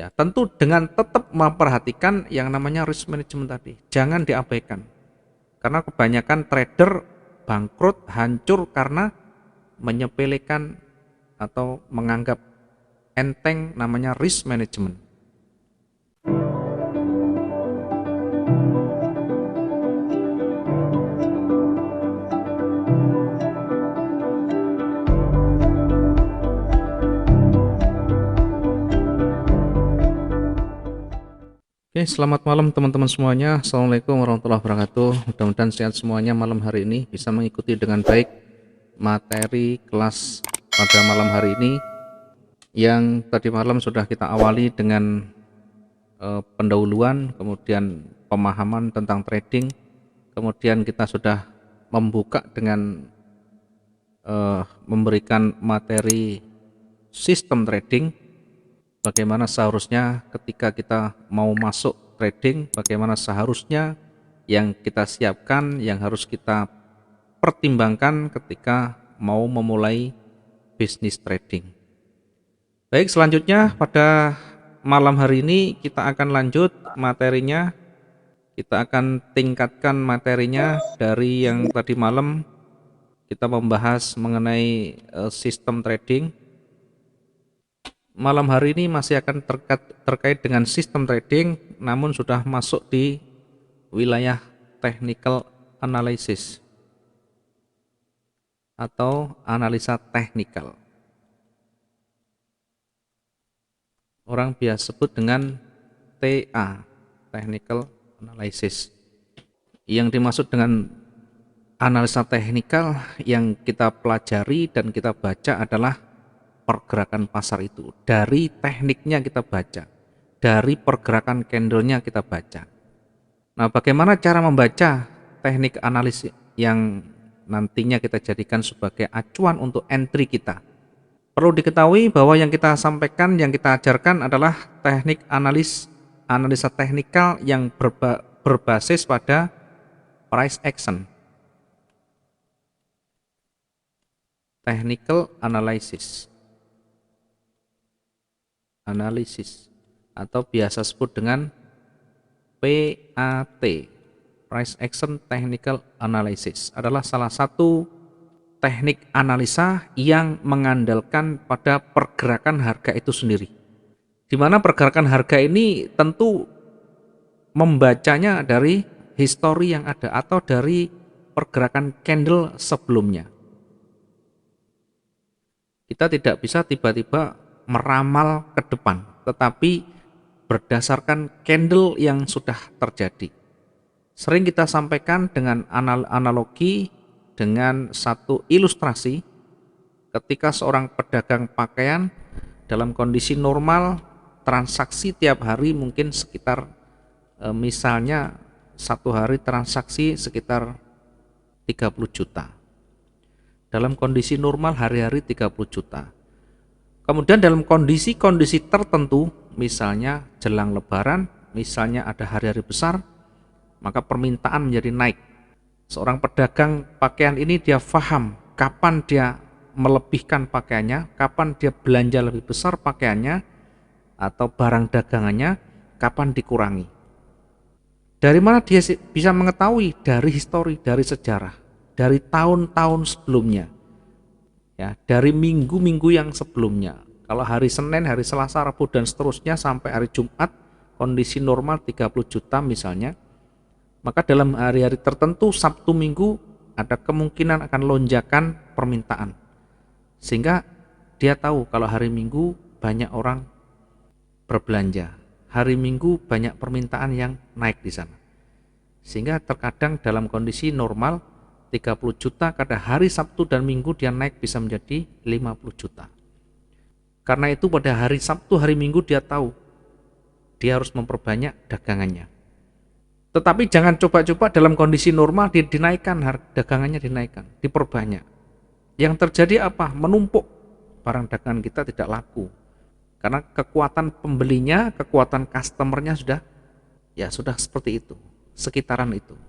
Ya, tentu dengan tetap memperhatikan yang namanya risk management tadi. Jangan diabaikan. Karena kebanyakan trader bangkrut, hancur karena menyepelekan atau menganggap enteng namanya risk management. Oke, selamat malam teman-teman semuanya. Assalamualaikum warahmatullahi wabarakatuh. Mudah-mudahan sehat semuanya malam hari ini, bisa mengikuti dengan baik materi kelas pada malam hari ini yang tadi malam sudah kita awali dengan pendahuluan, kemudian pemahaman tentang trading, kemudian kita sudah membuka dengan memberikan materi sistem trading, bagaimana seharusnya ketika kita mau masuk trading, bagaimana seharusnya yang kita siapkan, yang harus kita pertimbangkan ketika mau memulai bisnis trading. Baik, selanjutnya pada malam hari ini kita akan lanjut materinya. Kita akan tingkatkan materinya dari yang tadi malam kita membahas mengenai sistem trading. Malam hari ini masih akan terkait dengan sistem trading, namun sudah masuk di wilayah technical analysis atau analisa teknikal. Orang biasa sebut dengan TA, technical analysis. Yang dimaksud dengan analisa teknikal yang kita pelajari dan kita baca adalah pergerakan pasar itu. Dari tekniknya kita baca, dari pergerakan candlenya kita baca. Nah, bagaimana cara membaca teknik analisis yang nantinya kita jadikan sebagai acuan untuk entry kita? Perlu diketahui bahwa yang kita sampaikan, yang kita ajarkan adalah teknik analisa teknikal yang berbasis pada price action. Technical analysis atau biasa sebut dengan PAT, Price Action Technical Analysis, adalah salah satu teknik analisa yang mengandalkan pada pergerakan harga itu sendiri. Di mana pergerakan harga ini tentu membacanya dari histori yang ada atau dari pergerakan candle sebelumnya. Kita tidak bisa tiba-tiba meramal ke depan, tetapi berdasarkan candle yang sudah terjadi. Sering kita sampaikan dengan analogi, dengan satu ilustrasi, ketika seorang pedagang pakaian dalam kondisi normal, transaksi tiap hari mungkin sekitar misalnya satu hari transaksi sekitar 30 juta. Dalam kondisi normal hari-hari 30 juta. Kemudian dalam kondisi-kondisi tertentu, misalnya jelang lebaran, misalnya ada hari-hari besar, maka permintaan menjadi naik. Seorang pedagang pakaian ini dia paham kapan dia melebihkan pakaiannya, kapan dia belanja lebih besar pakaiannya atau barang dagangannya, kapan dikurangi. Dari mana dia bisa mengetahui? Dari histori, dari sejarah, dari tahun-tahun sebelumnya, ya, dari minggu-minggu yang sebelumnya. Kalau hari Senin, hari Selasa, Rabu dan seterusnya sampai hari Jumat, kondisi normal 30 juta misalnya, maka dalam hari-hari tertentu Sabtu Minggu ada kemungkinan akan lonjakan permintaan, sehingga dia tahu kalau hari Minggu banyak orang berbelanja, hari Minggu banyak permintaan yang naik di sana, sehingga terkadang dalam kondisi normal 30 juta, pada hari Sabtu dan Minggu dia naik bisa menjadi 50 juta. Karena itu pada hari Sabtu, hari Minggu dia tahu dia harus memperbanyak dagangannya. Tetapi jangan coba-coba dalam kondisi normal dinaikkan, dagangannya dinaikkan, diperbanyak. Yang terjadi apa? Menumpuk, barang dagangan kita tidak laku. Karena kekuatan pembelinya, kekuatan customernya sudah seperti itu, sekitaran itu.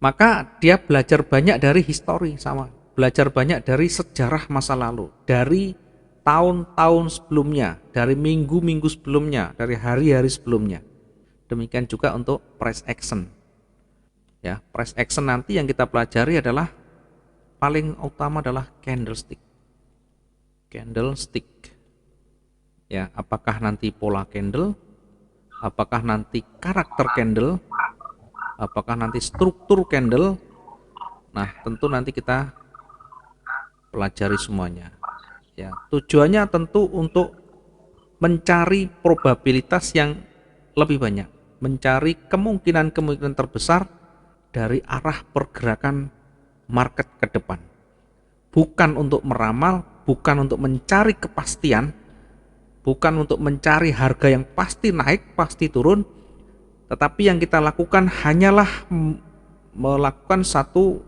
Maka dia belajar banyak dari histori, sama belajar banyak dari sejarah masa lalu, dari tahun-tahun sebelumnya, dari minggu-minggu sebelumnya, dari hari-hari sebelumnya. Demikian juga untuk price action. Ya, price action nanti yang kita pelajari adalah paling utama adalah candlestick. Candlestick. Ya, apakah nanti pola candle, apakah nanti karakter candle, apakah nanti struktur candle. Nah, tentu nanti kita pelajari semuanya. Ya, tujuannya tentu untuk mencari probabilitas yang lebih banyak, mencari kemungkinan-kemungkinan terbesar dari arah pergerakan market ke depan. Bukan untuk meramal, bukan untuk mencari kepastian, bukan untuk mencari harga yang pasti naik, pasti turun, tetapi yang kita lakukan hanyalah melakukan satu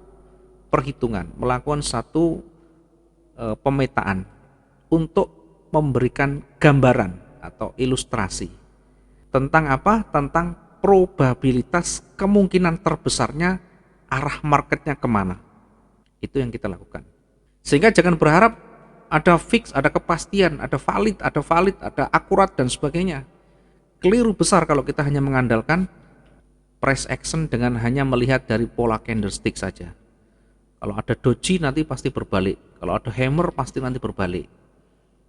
perhitungan, melakukan satu pemetaan untuk memberikan gambaran atau ilustrasi tentang apa? Tentang probabilitas kemungkinan terbesarnya arah marketnya kemana. Itu yang kita lakukan. Sehingga jangan berharap ada fix, ada kepastian, ada valid, ada akurat dan sebagainya. Keliru besar kalau kita hanya mengandalkan price action dengan hanya melihat dari pola candlestick saja. Kalau ada doji nanti pasti berbalik, kalau ada hammer pasti nanti berbalik.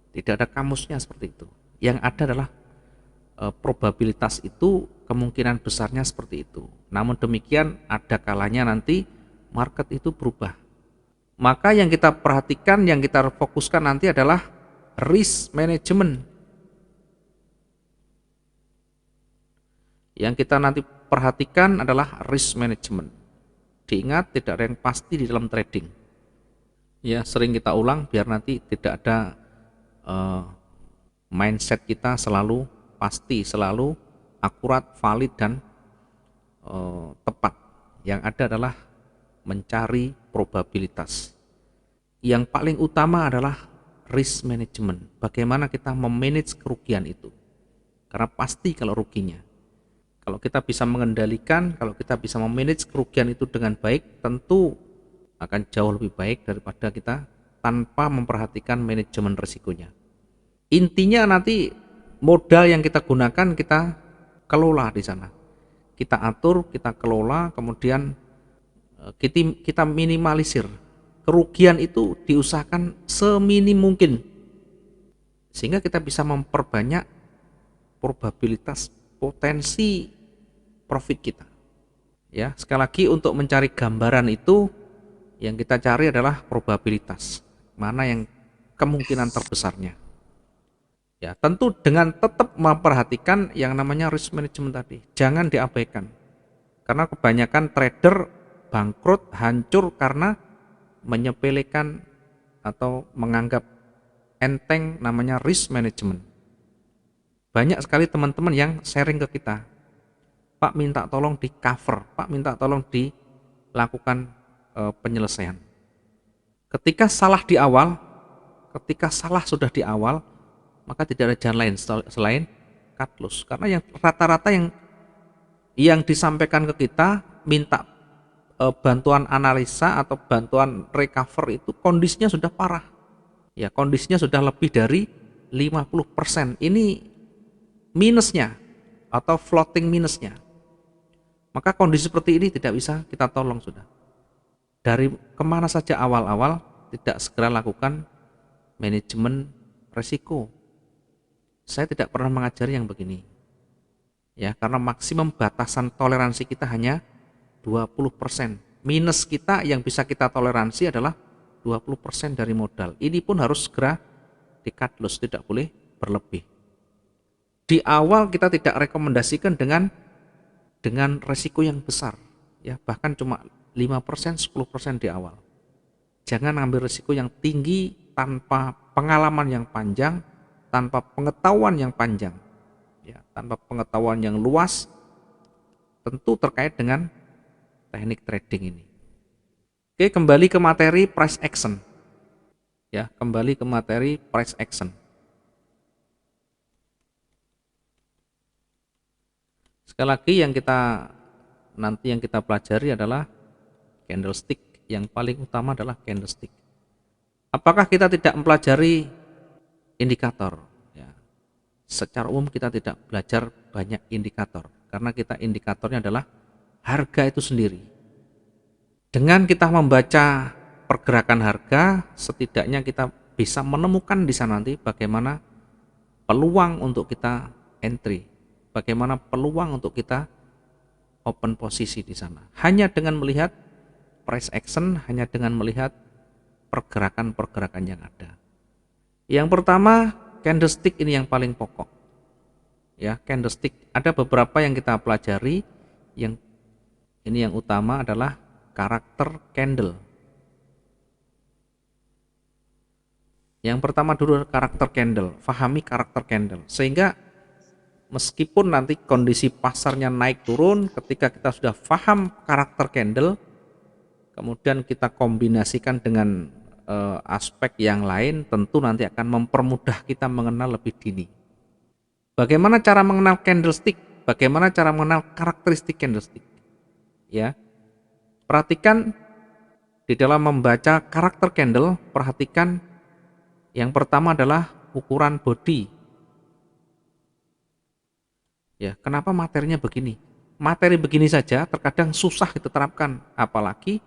Tidak ada kamusnya seperti itu. Yang ada adalah probabilitas itu, kemungkinan besarnya seperti itu. Namun demikian ada kalanya nanti market itu berubah. Maka yang kita perhatikan, yang kita fokuskan nanti adalah risk management. Yang kita nanti perhatikan adalah risk management. Diingat, tidak ada yang pasti di dalam trading. Ya, sering kita ulang biar nanti tidak ada mindset kita selalu pasti, selalu akurat, valid dan tepat. Yang ada adalah mencari probabilitas. Yang paling utama adalah risk management. Bagaimana kita memanage kerugian itu? Karena pasti kalau ruginya. Kalau kita bisa mengendalikan, kalau kita bisa memanage kerugian itu dengan baik, tentu akan jauh lebih baik daripada kita tanpa memperhatikan manajemen risikonya. Intinya nanti modal yang kita gunakan kita kelola di sana. Kita atur, kita kelola, kemudian kita minimalisir. Kerugian itu diusahakan seminim mungkin. Sehingga kita bisa memperbanyak probabilitas potensi profit kita. Ya, sekali lagi untuk mencari gambaran itu yang kita cari adalah probabilitas. Mana yang kemungkinan terbesarnya. Ya, tentu dengan tetap memperhatikan yang namanya risk management tadi. Jangan diabaikan. Karena kebanyakan trader bangkrut, hancur karena menyepelekan atau menganggap enteng namanya risk management. Banyak sekali teman-teman yang sharing ke kita. Pak minta tolong di cover, Pak minta tolong dilakukan penyelesaian. Ketika salah di awal, ketika salah sudah di awal, maka tidak ada jalan lain selain cut loss. Karena yang rata-rata yang disampaikan ke kita minta bantuan analisa atau bantuan recover itu kondisinya sudah parah. Ya, kondisinya sudah lebih dari 50%. Ini minusnya atau floating minusnya. Maka kondisi seperti ini tidak bisa kita tolong sudah. Dari kemana saja awal-awal tidak segera lakukan manajemen risiko. Saya tidak pernah mengajari yang begini. Ya, karena maksimum batasan toleransi kita hanya 20%. Minus kita yang bisa kita toleransi adalah 20% dari modal. Ini pun harus segera di cut loss, tidak boleh berlebih. Di awal kita tidak rekomendasikan dengan resiko yang besar, ya, bahkan cuma 5%, 10% di awal. Jangan ambil risiko yang tinggi tanpa pengalaman yang panjang, tanpa pengetahuan yang panjang, ya, tanpa pengetahuan yang luas, tentu terkait dengan teknik trading ini. Oke, kembali ke materi price action. Ya, kembali ke materi price action. Sekali lagi yang kita pelajari adalah candlestick. Yang paling utama adalah candlestick. Apakah kita tidak mempelajari indikator. Ya. Secara umum kita tidak belajar banyak indikator karena kita indikatornya adalah harga itu sendiri. Dengan kita membaca pergerakan harga, setidaknya kita bisa menemukan di sana nanti bagaimana peluang untuk kita entry, bagaimana peluang untuk kita open posisi di sana. Hanya dengan melihat price action, hanya dengan melihat pergerakan-pergerakan yang ada. Yang pertama, candlestick ini yang paling pokok. Ya, candlestick ada beberapa yang kita pelajari, yang ini yang utama adalah karakter candle. Yang pertama dulu karakter candle, pahami karakter candle. Sehingga meskipun nanti kondisi pasarnya naik turun, ketika kita sudah paham karakter candle, kemudian kita kombinasikan dengan aspek yang lain, tentu nanti akan mempermudah kita mengenal lebih dini. Bagaimana cara mengenal candlestick? Bagaimana cara mengenal karakteristik candlestick? Ya, perhatikan di dalam membaca karakter candle, perhatikan yang pertama adalah ukuran body. Ya, kenapa materinya begini? Materi begini saja terkadang susah diterapkan, apalagi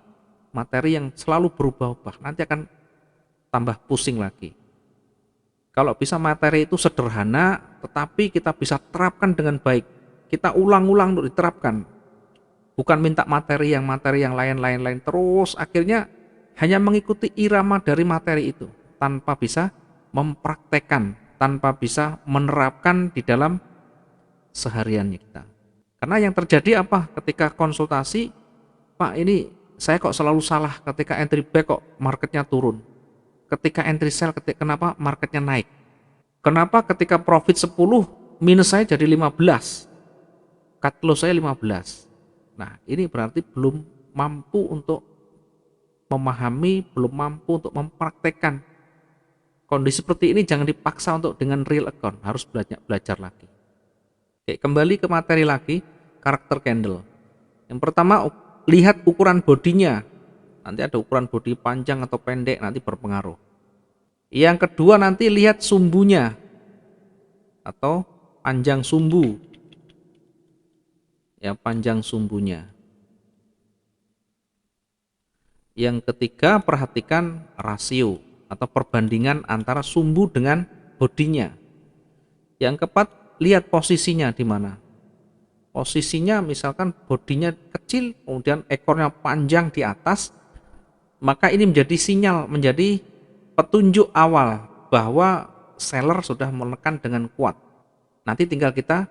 materi yang selalu berubah-ubah, nanti akan tambah pusing lagi. Kalau bisa materi itu sederhana, tetapi kita bisa terapkan dengan baik. Kita ulang-ulang untuk diterapkan. Bukan minta materi yang lain-lain terus, akhirnya hanya mengikuti irama dari materi itu, tanpa bisa mempraktekkan, tanpa bisa menerapkan di dalam sehariannya kita. Karena yang terjadi apa? Ketika konsultasi, Pak, ini saya kok selalu salah ketika entry buy kok marketnya turun. Ketika entry sell, kenapa marketnya naik? Kenapa ketika profit 10, minus saya jadi 15? Cut loss saya 15. Nah, ini berarti belum mampu untuk memahami, belum mampu untuk mempraktekkan. Kondisi seperti ini jangan dipaksa untuk dengan real account, harus belajar lagi. Oke, kembali ke materi lagi, karakter candle. Yang pertama, lihat ukuran bodinya. Nanti ada ukuran bodi panjang atau pendek, nanti berpengaruh. Yang kedua, nanti lihat sumbunya atau panjang sumbu. Ya, panjang sumbunya. Yang ketiga, perhatikan rasio atau perbandingan antara sumbu dengan bodinya. Yang keempat, lihat posisinya di mana. Posisinya misalkan bodinya kecil, kemudian ekornya panjang di atas, maka ini menjadi sinyal, menjadi petunjuk awal bahwa seller sudah menekan dengan kuat. Nanti tinggal kita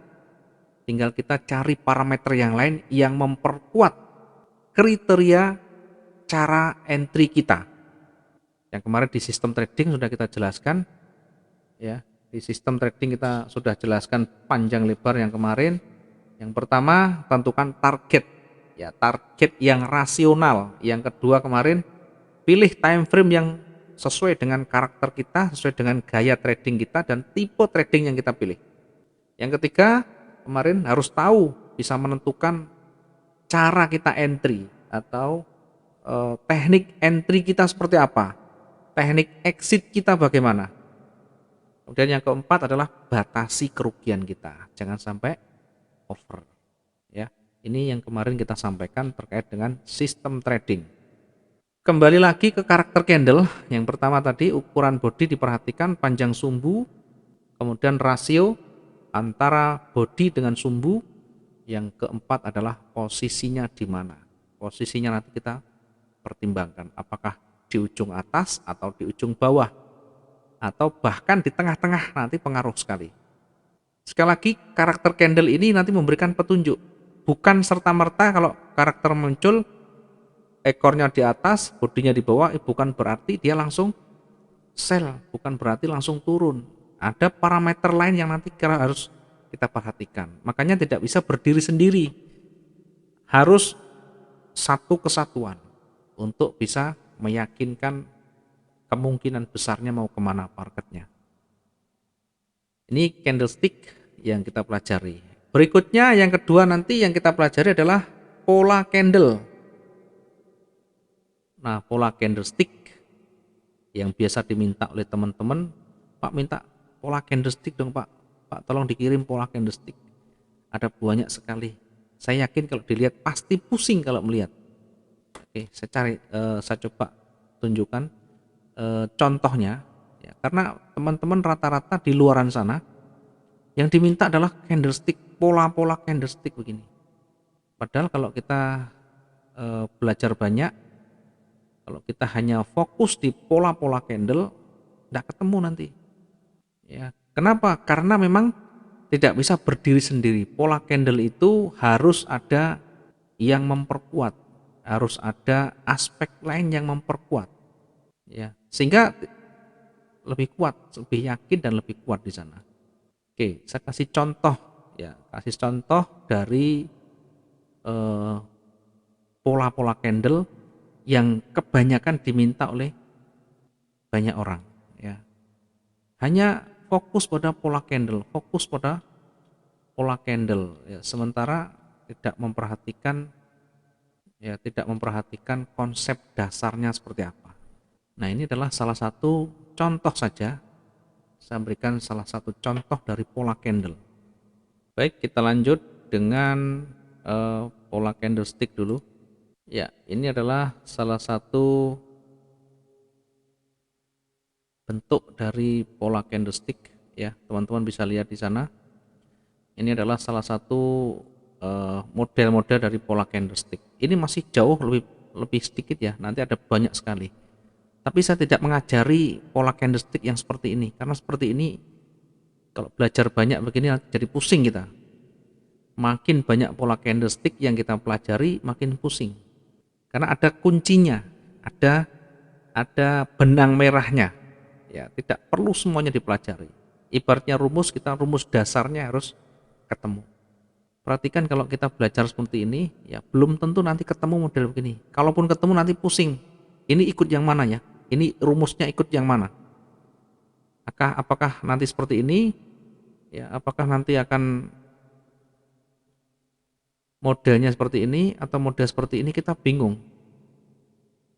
cari parameter yang lain yang memperkuat kriteria cara entry kita. Yang kemarin di sistem trading sudah kita jelaskan, ya. Di sistem trading kita sudah jelaskan panjang lebar yang kemarin. Yang pertama, tentukan target, ya, target yang rasional. Yang kedua kemarin, pilih time frame yang sesuai dengan karakter kita, sesuai dengan gaya trading kita dan tipe trading yang kita pilih. Yang ketiga, kemarin harus tahu, bisa menentukan cara kita entry atau teknik entry kita seperti apa, teknik exit kita bagaimana. Kemudian yang keempat adalah batasi kerugian kita, jangan sampai over. Ya, ini yang kemarin kita sampaikan terkait dengan sistem trading. Kembali lagi ke karakter candle. Yang pertama tadi ukuran body diperhatikan, panjang sumbu, kemudian rasio antara body dengan sumbu. Yang keempat adalah posisinya di mana. Posisinya nanti kita pertimbangkan apakah di ujung atas atau di ujung bawah atau bahkan di tengah-tengah, nanti pengaruh sekali. Sekali lagi, karakter candle ini nanti memberikan petunjuk, bukan serta-merta kalau karakter muncul ekornya di atas, bodinya di bawah, bukan berarti dia langsung sell, bukan berarti langsung turun. Ada parameter lain yang nanti harus kita perhatikan. Makanya tidak bisa berdiri sendiri, harus satu kesatuan untuk bisa meyakinkan kemungkinan besarnya mau kemana marketnya. Ini candlestick yang kita pelajari. Berikutnya yang kedua nanti yang kita pelajari adalah pola candle. Nah, pola candlestick yang biasa diminta oleh teman-teman, Pak, minta pola candlestick dong Pak. Pak tolong dikirim pola candlestick. Ada banyak sekali. Saya yakin kalau dilihat pasti pusing kalau melihat. Oke, saya coba tunjukkan contohnya ya, karena teman-teman rata-rata di luaran sana yang diminta adalah candlestick, pola-pola candlestick begini. Padahal kalau kita belajar banyak, kalau kita hanya fokus di pola-pola candle, tidak ketemu nanti. Ya, kenapa? Karena memang tidak bisa berdiri sendiri. Pola candle itu harus ada yang memperkuat, harus ada aspek lain yang memperkuat. Ya, sehingga lebih kuat, lebih yakin dan lebih kuat di sana. Oke, saya kasih contoh ya, kasih contoh dari eh, pola-pola candle yang kebanyakan diminta oleh banyak orang ya. Hanya fokus pada pola candle, fokus pada pola candle ya, sementara tidak memperhatikan konsep dasarnya seperti apa. Nah, ini adalah salah satu contoh saja. Saya berikan salah satu contoh dari pola candle. Baik, kita lanjut dengan pola candlestick dulu. Ya, ini adalah salah satu bentuk dari pola candlestick ya. Teman-teman bisa lihat di sana. Ini adalah salah satu model-model dari pola candlestick. Ini masih jauh lebih lebih sedikit ya. Nanti ada banyak sekali. Tapi saya tidak mengajari pola candlestick yang seperti ini karena seperti ini kalau belajar banyak begini jadi pusing kita. Makin banyak pola candlestick yang kita pelajari, makin pusing. Karena ada kuncinya, ada benang merahnya. Ya, tidak perlu semuanya dipelajari. Ibaratnya rumus dasarnya harus ketemu. Perhatikan kalau kita belajar seperti ini, ya belum tentu nanti ketemu model begini. Kalaupun ketemu nanti pusing. Ini ikut yang mana ya? Ini rumusnya ikut yang mana? Apakah nanti seperti ini? Ya, apakah nanti akan modelnya seperti ini atau model seperti ini, kita bingung.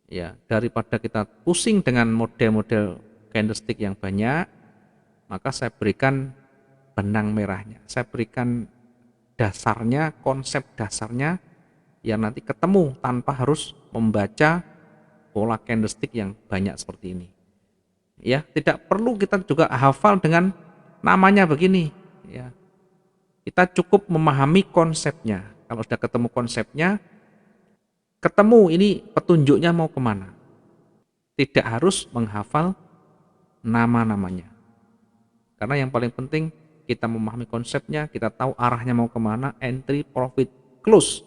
Ya, daripada kita pusing dengan model-model candlestick yang banyak, maka saya berikan benang merahnya. Saya berikan dasarnya, konsep dasarnya yang nanti ketemu tanpa harus membaca pola candlestick yang banyak seperti ini. Ya, tidak perlu kita juga hafal dengan namanya begini, ya. Kita cukup memahami konsepnya. Kalau sudah ketemu konsepnya, ketemu ini petunjuknya mau kemana. Tidak harus menghafal nama-namanya. Karena yang paling penting kita memahami konsepnya, kita tahu arahnya mau kemana, entry, profit, close.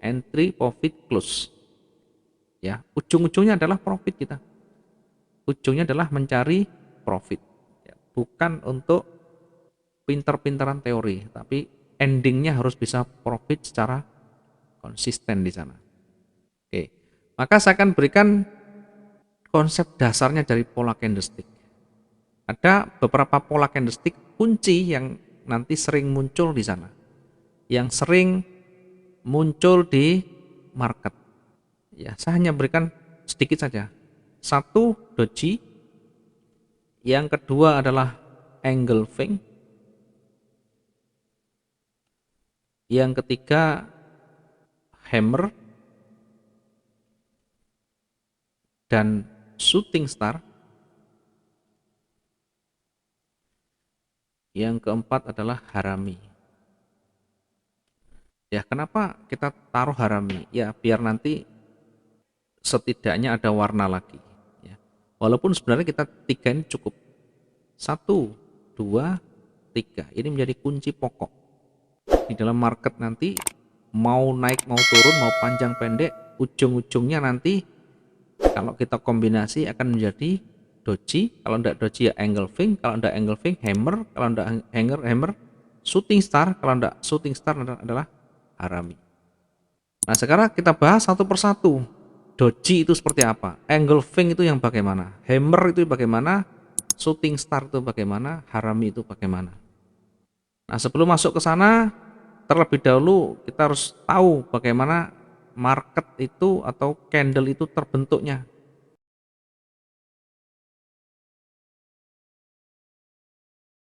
Entry, profit, close. Ya, ujung-ujungnya adalah profit kita. Ujungnya adalah mencari profit. Ya, bukan untuk pinter-pinteran teori, tapi endingnya harus bisa profit secara konsisten di sana. Oke, maka saya akan berikan konsep dasarnya dari pola candlestick. Ada beberapa pola candlestick kunci yang nanti sering muncul di sana, yang sering muncul di market. Ya, saya hanya berikan sedikit saja. Satu, doji. Yang kedua adalah engulfing. Yang ketiga, hammer dan shooting star. Yang keempat adalah harami. Ya, kenapa kita taruh harami? Ya, biar nanti setidaknya ada warna lagi. Ya. Walaupun sebenarnya kita tiga ini cukup. 1, 2, 3. Ini menjadi kunci pokok. Di dalam market nanti mau naik mau turun, mau panjang pendek, ujung-ujungnya nanti kalau kita kombinasi akan menjadi doji. Kalau tidak doji ya engulfing, kalau tidak engulfing hammer, kalau tidak hammer shooting star, kalau tidak shooting star adalah harami. Nah, sekarang kita bahas satu persatu. Doji itu seperti apa? Engulfing itu yang bagaimana? Hammer itu bagaimana? Shooting star itu bagaimana? Harami itu bagaimana? Nah, sebelum masuk ke sana, terlebih dahulu kita harus tahu bagaimana market itu atau candle itu terbentuknya.